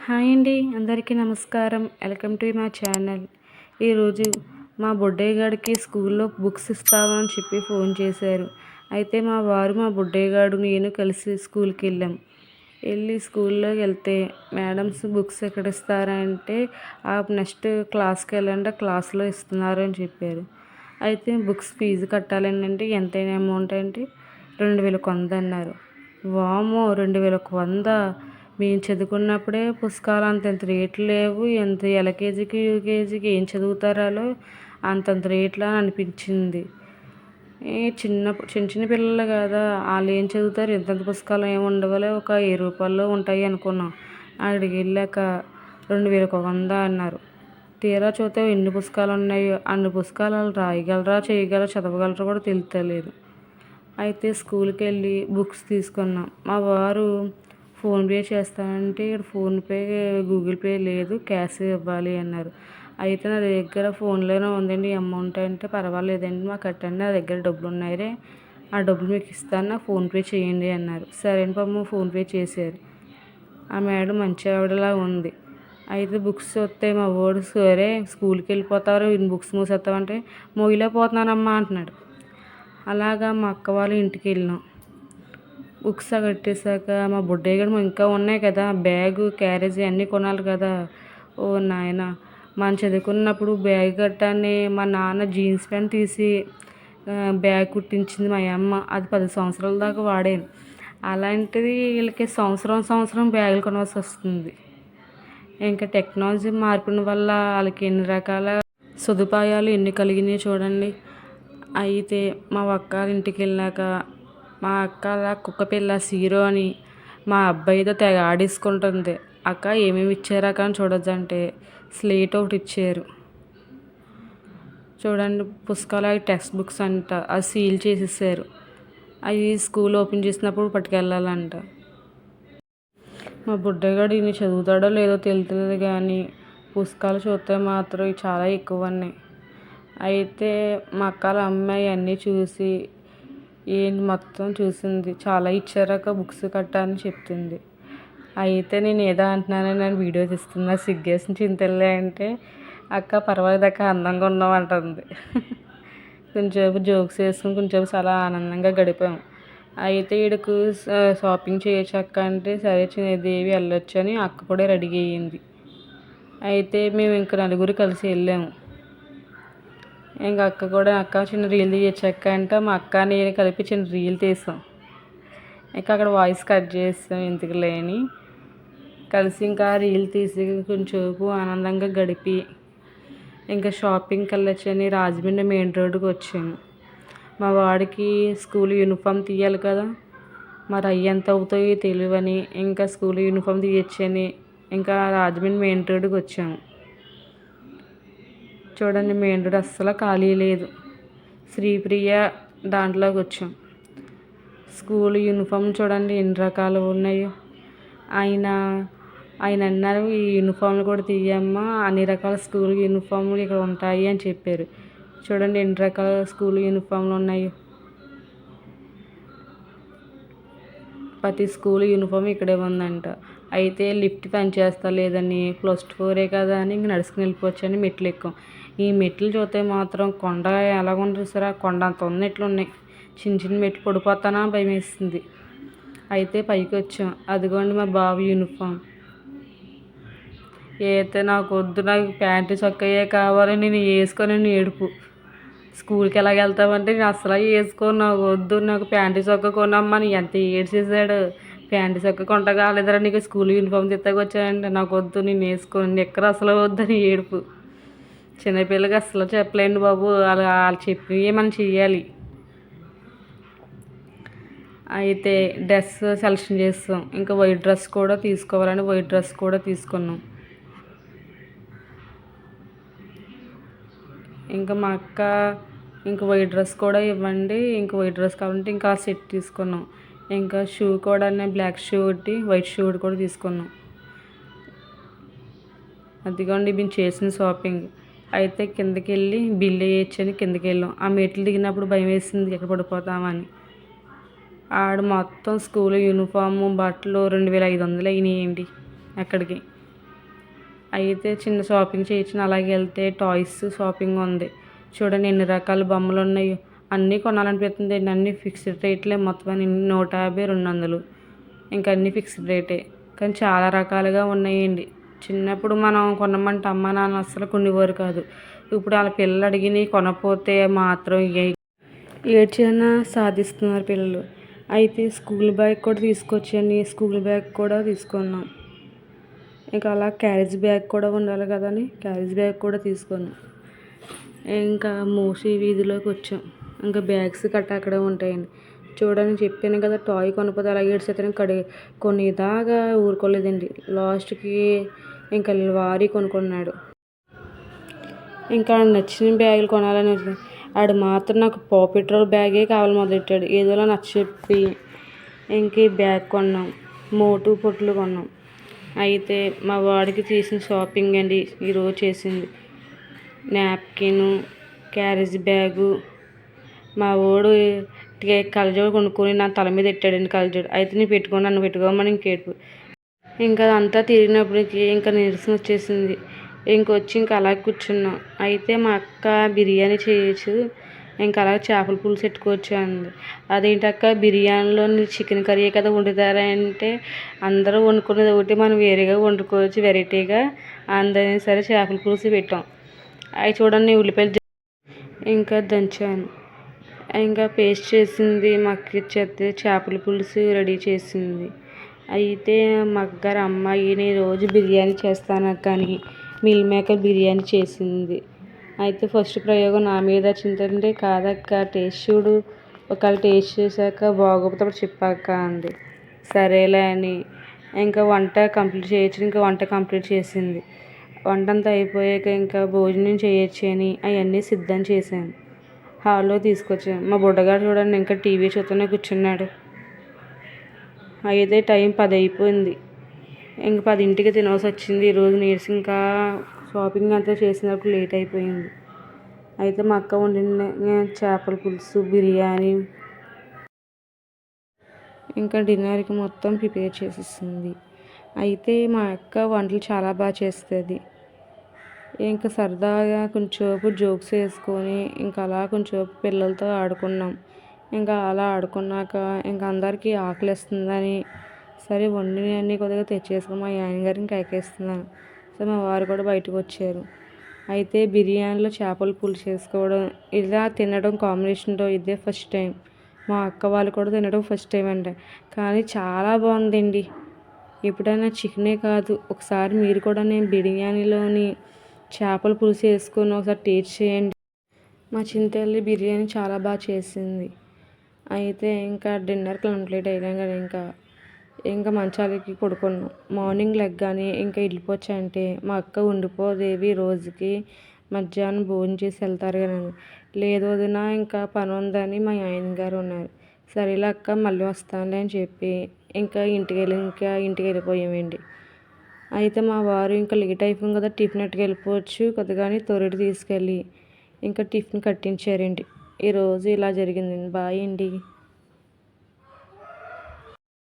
Hi అండి, అందరికీ నమస్కారం. వెల్కమ్ టు మా ఛానల్. ఈరోజు మా బుడ్డయ్య గారికి స్కూల్లో బుక్స్ ఇస్తామని చెప్పి ఫోన్ చేశారు. అయితే మా వారు, మా బుడ్డయ్య గారు, నేను కలిసి స్కూల్కి వెళ్ళి స్కూల్లోకి వెళ్తే మేడమ్స్ బుక్స్ ఎక్కడ ఇస్తారంటే నెక్స్ట్ క్లాస్కి వెళ్ళండి, క్లాస్లో ఇస్తున్నారు అని చెప్పారు. అయితే బుక్స్ ఫీజు కట్టాలండి. అంటే ఎంతైనా అమౌంట్ అంటే 2100 అన్నారు. వామో, 2100! మేము చదువుకున్నప్పుడే పుస్తకాలు అంతంత రేట్లు లేవు. ఎంత ఎల్కేజీకి యూకేజీకి ఏం చదువుతారో అంతంత రేట్లు అని అనిపించింది. చిన్న చిన్న పిల్లలు కదా, వాళ్ళు ఏం చదువుతారు? ఇంతంత పుస్తకాలు ఏమి ఉండవలే, ఒక 1000 రూపాయలు ఉంటాయి అనుకున్నాం. అక్కడికి వెళ్ళాక 2100 అన్నారు. తీరా చూస్తే ఎన్ని పుస్తకాలు ఉన్నాయో, అన్ని పుస్తకాలు వాళ్ళు రాయగలరా, చేయగలరా, చదవగలరా కూడా తెలుస్తలేదు. అయితే స్కూల్కి వెళ్ళి బుక్స్ తీసుకున్నాం. మా వారు ఫోన్పే చేస్తానంటే ఇక్కడ ఫోన్పే, గూగుల్ పే లేదు, క్యాష్ ఇవ్వాలి అన్నారు. అయితే నా దగ్గర ఫోన్లోనే ఉందండి అమౌంట్. అంటే పర్వాలేదండి, మాకు కట్టండి, నా దగ్గర డబ్బులు ఉన్నాయి, ఆ డబ్బులు మీకు ఇస్తాను, నాకు ఫోన్పే చేయండి అన్నారు. సరే అని పాపం ఫోన్పే చేశారు. ఆ మేడం మంచి ఆవిడలా ఉంది. అయితే బుక్స్ వస్తే మా వాడు, సరే స్కూల్కి వెళ్ళిపోతారు, ఇన్ని బుక్స్ మూసేస్తామంటే మోయలేకపోతున్నానమ్మా అంటున్నాడు. అలాగా మా అక్క వాళ్ళ ఇంటికి వెళ్ళినాం. బుక్స్ కట్టేశాక మా బుడ్డయ్య గారు ఇంకా ఉన్నాయి కదా, బ్యాగు, క్యారేజీ అన్నీ కొనాలి కదా. ఓ నాయన, మనం చదువుకున్నప్పుడు బ్యాగ్ కట్టాన్ని మా నాన్న జీన్స్ ప్యాంట్ తీసి బ్యాగ్ కుట్టించింది మా అమ్మ. అది 10 సంవత్సరాల దాకా వాడాను. అలాంటిది వీళ్ళకి సంవత్సరం బ్యాగులు కొనవలసి వస్తుంది. ఇంకా టెక్నాలజీ మార్పిన వల్ల వాళ్ళకి ఎన్ని రకాల సదుపాయాలు ఎన్ని కలిగినాయి చూడండి. అయితే మా అక్క ఇంటికి వెళ్ళాక మా అక్క కుక్క పిల్ల సీరో అని మా అబ్బాయితో తెగ ఆడేసుకుంటుంది. అక్క ఏమేమి ఇచ్చారు అక్క అని చూడొద్దంటే స్లేట్ ఒకటి ఇచ్చారు చూడండి. పుస్తకాలు, అవి టెక్స్ట్ బుక్స్ అంట, అది సీల్ చేసేసారు. అవి స్కూల్ ఓపెన్ చేసినప్పుడు పట్టుకెళ్ళాలంట. మా బుడ్డగాడు ఇన్ని చదువుతాడో లేదో తెలుస్తుంది కానీ పుస్తకాలు చూస్తే మాత్రం చాలా ఎక్కువ ఉన్నాయి. అయితే మా అక్కల అమ్మాయి అన్నీ చూసి ఏంటి మొత్తం చూసింది. చాలా ఇచ్చారక బుక్స్ కట్ట అని చెప్తుంది. అయితే నేను ఏదో అంటున్నానని నేను వీడియో తీస్తున్నా, సిగ్గేసి చింతలే అంటే అక్క పర్వాలేదు అక్క, అందంగా ఉన్నాం అంటుంది. కొంచెంసేపు జోక్స్ వేసుకుని కొంచెంసేపు చాలా ఆనందంగా గడిపాము. అయితే వీడికి షాపింగ్ చేయొచ్చు అక్క అంటే సరే దేవి వెళ్ళొచ్చు అని అక్క కూడా రెడీ అయ్యింది. అయితే మేము ఇంక నలుగురు కలిసి వెళ్ళాము. ఇంకా అక్క కూడా, అక్క చిన్న రీల్ తీయచ్చు అక్క అంటే మా అక్క నేను కలిపి చిన్న రీల్ తీసాం. ఇంకా అక్కడ వాయిస్ కట్ చేస్తాం ఎందుకు లేని కలిసి ఇంకా రీల్ తీసి కొంచెంసేపు ఆనందంగా గడిపి ఇంకా షాపింగ్కి వెళ్ళొచ్చని రాజమండ్రి మెయిన్ రోడ్డుకి వచ్చాము. మా వాడికి స్కూల్ యూనిఫామ్ తీయాలి కదా, మరి అవి ఎంత అవుతాయో తెలియని ఇంకా స్కూల్ యూనిఫామ్ తీయచ్చని ఇంకా రాజమండ్రి మెయిన్ రోడ్డుకి వచ్చాము. చూడండి, మెయిన్ రోడ్ అస్సలు ఖాళీ లేదు. శ్రీప్రియ దాంట్లోకి వచ్చాం. స్కూల్ యూనిఫామ్ చూడండి ఎన్ని రకాలు ఉన్నాయో. ఆయన అన్నారు ఈ యూనిఫామ్లు కూడా తీయమ్మా, అన్ని రకాల స్కూల్ యూనిఫామ్లు ఇక్కడ ఉంటాయి అని చెప్పారు. చూడండి ఎన్ని రకాల స్కూల్ యూనిఫామ్లు ఉన్నాయో. ప్రతి స్కూల్ యూనిఫామ్ ఇక్కడే ఉందంట. అయితే లిఫ్ట్ పనిచేస్తా లేదని +4 కదా అని ఇంక నడుచుకుని వెళ్ళిపోవచ్చు అని మెట్లు ఎక్కాం. ఈ మెట్లు చూస్తే మాత్రం కొండ ఎలాగుంది చూసారా, కొండ అంత ఉన్నట్లు ఉన్నాయి. చిన్న చిన్న మెట్లు పడిపోతానా భయం వేస్తుంది. అయితే పైకి వచ్చాం. అదిగోండి మా బాబు యూనిఫామ్. అయితే నాకు వద్దు, నాకు ప్యాంటు చొక్కాయే కావాలి, నేను వేసుకొని ఏడుపు. స్కూల్కి ఎలాగ వెళ్తామంటే నేను అసలు వేసుకోను, నాకు వద్దు, నాకు ప్యాంటు చొక్కా కొనమ్మని ఎంత ఏడ్చేసాడు. ప్యాంటు చొక్కా కొంట కాలేదురా నీకు, స్కూల్ యూనిఫామ్ తెత్తగా వచ్చానంటే నాకు వద్దు, నేను వేసుకోను, ఎక్కడ అసలు వద్దని ఏడుపు. చిన్నపిల్లకి అసలు చెప్పలేండి బాబు, వాళ్ళు చెప్పి మనం చెయ్యాలి. అయితే డ్రెస్ సెలెక్షన్ చేస్తాం. ఇంకా వైట్ డ్రెస్ కూడా తీసుకోవాలని వైట్ డ్రెస్ కూడా తీసుకున్నాం. ఇంకా మా అక్క ఇంకా వైట్ డ్రెస్ కూడా ఇవ్వండి, ఇంకా వైట్ డ్రెస్ కావాలంటే ఇంకా సెట్ తీసుకున్నాం. ఇంకా షూ కూడా బ్లాక్ షూ ఒకటి, వైట్ షూ ఒకటి కూడా తీసుకున్నాం. అదిగోండి మేము చేసిన షాపింగ్. అయితే కిందకి వెళ్ళి బిల్లు వేయచ్చని కిందకి వెళ్ళాం. ఆ మెట్లు దిగినప్పుడు భయం వేసింది ఎక్కడ పడిపోతామని. ఆడ మొత్తం స్కూల్ యూనిఫాము బట్టలు 2500 అయినాయండి అక్కడికి. అయితే చిన్న షాపింగ్ చేయొచ్చు. అలాగే వెళ్తే టాయ్స్ షాపింగ్ ఉంది. చూడండి ఎన్ని రకాల బొమ్మలు ఉన్నాయో. అన్నీ కొనాలనిపిస్తుంది. అన్నీ ఫిక్స్డ్ రేట్లే మొత్తం అన్ని 150, 200 ఇంకా అన్నీ ఫిక్స్డ్ రేటే. కానీ చాలా రకాలుగా ఉన్నాయండి. చిన్నప్పుడు మనం కొనమంటే అమ్మ నాన్న అస్సలు కొనేవారు కాదు. ఇప్పుడు వాళ్ళ పిల్లలు అడిగినవి కొనకపోతే మాత్రం ఏడ్చైనా సాధిస్తున్నారు పిల్లలు. అయితే స్కూల్ బ్యాగ్ కూడా తీసుకొచ్చాను. స్కూల్ బ్యాగ్ కూడా తీసుకున్నాం. ఇంకా అలా క్యారేజ్ బ్యాగ్ కూడా ఉండాలి కదని క్యారేజ్ బ్యాగ్ కూడా తీసుకున్నాం. ఇంకా మూసి వీధిలోకి వచ్చాం. ఇంకా బ్యాగ్స్ గట్ట అక్కడే ఉంటాయండి. చూడని చెప్పాను కదా, టాయ్ కొనకపోతే అలా ఏడ్చేతను కొనేదాకా ఊరుకోలేదండి. లాస్ట్కి ఇంకా వారి కొనుక్కున్నాడు. ఇంకా నచ్చిన బ్యాగులు కొనాలని ఆడు మాత్రం నాకు పెట్రోల్ బ్యాగే కావాలి మొదలెట్టాడు. ఏదోలా నచ్చచెప్పి ఇంక ఈ బ్యాగ్ కొన్నాం. మోటు పొట్లు కొన్నాం. అయితే మా వాడికి చేసిన షాపింగ్ అండి ఈరోజు చేసింది. Napkin, carriage bag. మా వాడు కళ్ళజోడు కొనుక్కొని నా తల మీద పెట్టాడండి కళ్ళజోడు. అయితే నేను పెట్టుకుని నన్ను పెట్టుకోమని ఇంకేడుపు. ఇంకా అదంతా తిరిగినప్పటికి ఇంకా నీరసం వచ్చేసింది. ఇంకొచ్చి ఇంకా అలా కూర్చున్నాం. అయితే మా అక్క బిర్యానీ చేయొచ్చు, ఇంకా అలా చేపల పులుసు పెట్టుకోవచ్చు అంది. అదేంటక్క బిర్యానీలో చికెన్ కర్రీ కదా వండుతారా అంటే, అందరూ వండుకునేది ఒకటి, మనం వేరేగా వండుకోవచ్చు వెరైటీగా అందరినీ. సరే చేపల పులుసు పెట్టాం. అవి చూడండి ఉల్లిపాయలు ఇంకా దంచాను. ఇంకా పేస్ట్ చేసింది మా అక్క ఇచ్చేస్తే చేపల పులుసు రెడీ చేసింది. అయితే మా అక్కగారు అమ్మాయి నేను రోజు బిర్యానీ చేస్తాను కానీ మిల్ మేకర్ బిర్యానీ చేసింది. అయితే ఫస్ట్ ప్రయోగం నా మీద చింతంటే కాదక్క టేస్ట్ చూడు, ఒకవేళ టేస్ట్ చేశాక బాగోపోతే చెప్పాక అంది. సరేలే అని ఇంకా వంట కంప్లీట్ చేయొచ్చు. ఇంకా వంట కంప్లీట్ చేసింది. వంట అంతా అయిపోయాక ఇంకా భోజనం చేయొచ్చు అని అవన్నీ సిద్ధం చేశాను. హాల్లో తీసుకొచ్చాను. మా బుడ్డగాడు చూడండి ఇంకా టీవీ చూస్తూనే కూర్చున్నాడు. అయితే టైం 10 అయిపోయింది. ఇంక 10ంటికి తినవలసి వచ్చింది. ఈరోజు నీరసం ఇంకా షాపింగ్ అంతా చేసినప్పుడు లేట్ అయిపోయింది. అయితే మా అక్క వండిన చేపల పులుసు, బిర్యానీ ఇంకా డిన్నర్కి మొత్తం ప్రిపేర్ చేసేసింది. అయితే మా అక్క వంటలు చాలా బాగా చేస్తుంది. ఇంకా సరదాగా కొంచెంసేపు జోక్స్ వేసుకొని ఇంకా అలా కొంచెంసేపు పిల్లలతో ఆడుకున్నాం. ఇంకా అలా ఆడుకున్నాక ఇంకా అందరికీ ఆకలిస్తుందని సరే వండినవన్నీ కొద్దిగా తెచ్చేసుకుని మా ఆయనగారిని కేకేస్తున్నాను. సో మా వారు కూడా బయటకు వచ్చారు. అయితే బిర్యానీలో చేపల పులుసు చేసుకోవడం, ఇలా తినడం కాంబినేషన్లో ఇదే ఫస్ట్ టైం. మా అక్క వాళ్ళు కూడా తినడం ఫస్ట్ టైం అంట. కానీ చాలా బాగుందండి. ఎప్పుడైనా చికెనే కాదు, ఒకసారి మీరు కూడా నేను బిర్యానీలోని చేపల పులుసు వేసుకొని ఒకసారి టేస్ట్ చేయండి. మా చింతల్లి బిర్యానీ చాలా బాగా చేసింది. అయితే ఇంకా డిన్నర్ కంప్లీట్ అయినాక ఇంకా మంచాలకి పడుకున్నాం. మార్నింగ్ లెగ్గానే ఇంకా వెళ్ళిపోవచ్చంటే మా అక్క ఉండిపోదేవి రోజుకి మధ్యాహ్నం భోజనం చేసి వెళ్తారు కానీ లేదు వదిన ఇంకా పని ఉందని మా ఆయన గారు ఉన్నారు. సరేలే అక్క మళ్ళీ వస్తానులే అని చెప్పి ఇంకా ఇంటికి వెళ్ళిపోయామండి. అయితే మా వారు ఇంకా లేట్ అయిపోయింది కదా టిఫిన్ ఎట్టుకు వెళ్ళిపోవచ్చు కొద్దిగాని తొరటి తీసుకెళ్ళి ఇంకా టిఫిన్ కట్టించారండి. ఈరోజు ఇలా జరిగిందండి. బాయ్ అండి.